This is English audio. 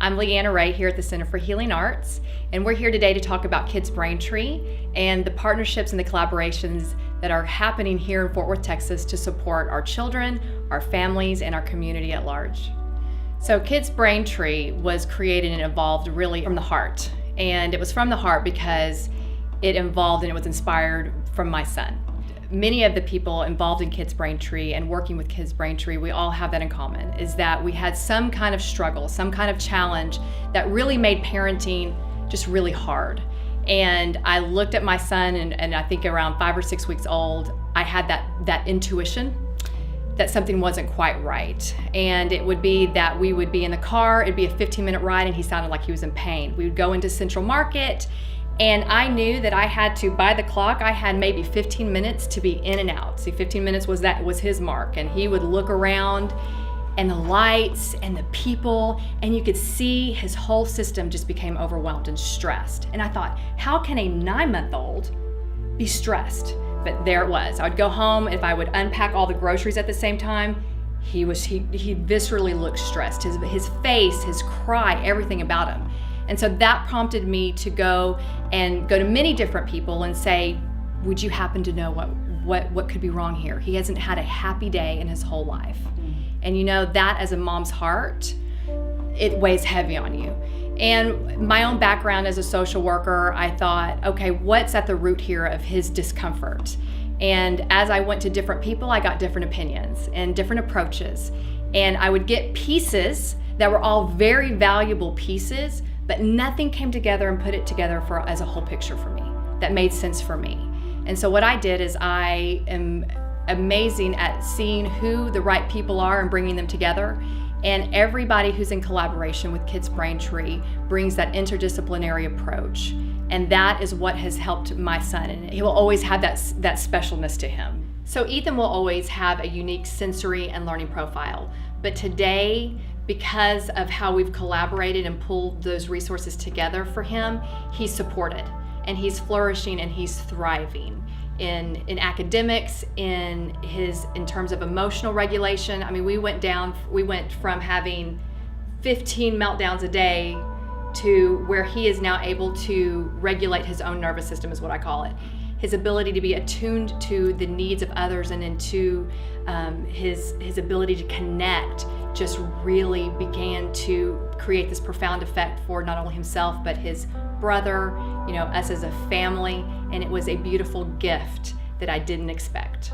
I'm Leanna here at the Center for Healing Arts, and we're here today to talk about Kids Braintree and the partnerships and the collaborations that are happening here in Fort Worth, Texas to support our children, our families, and our community at large. So Kids Braintree was created and evolved really from the heart. And it was from the heart because it involved and it was inspired from my son. Many of the people involved in Kids Braintree and working with Kids Braintree, we all have that in common, is that we had some kind of struggle, some kind of challenge that really made parenting just really hard. And I looked at my son and I think around 5 or 6 weeks old, I had that intuition that something wasn't quite right. And it would be that we would be in the car, it'd be a 15-minute ride and he sounded like he was in pain. We would go into Central Market and I knew that I had to, by the clock, I had maybe 15 minutes to be in and out. See, 15 minutes was his mark. And he would look around and the lights and the people, and you could see his whole system just became overwhelmed and stressed. And I thought, how can a 9-month-old be stressed? But there it was. I would go home, if I would unpack all the groceries at the same time, he viscerally looked stressed. His face, his cry, everything about him. And so that prompted me to go to many different people and say, would you happen to know what could be wrong here? He hasn't had a happy day in his whole life. And you know, that as a mom's heart, it weighs heavy on you. And my own background as a social worker, I thought, okay, what's at the root here of his discomfort? And as I went to different people, I got different opinions and different approaches. And I would get pieces that were all very valuable pieces, but nothing came together and put it together as a whole picture for me that made sense for me. And so what I did is I am amazing at seeing who the right people are and bringing them together. And everybody who's in collaboration with Kids Braintree brings that interdisciplinary approach. And that is what has helped my son. And he will always have that specialness to him. So Ethan will always have a unique sensory and learning profile. But today, because of how we've collaborated and pulled those resources together for him, he's supported and he's flourishing and he's thriving in academics, in terms of emotional regulation. I mean, we went from having 15 meltdowns a day to where he is now able to regulate his own nervous system, is what I call it. His ability to be attuned to the needs of others and into his ability to connect just really began to create this profound effect for not only himself, but his brother, us as a family. And it was a beautiful gift that I didn't expect.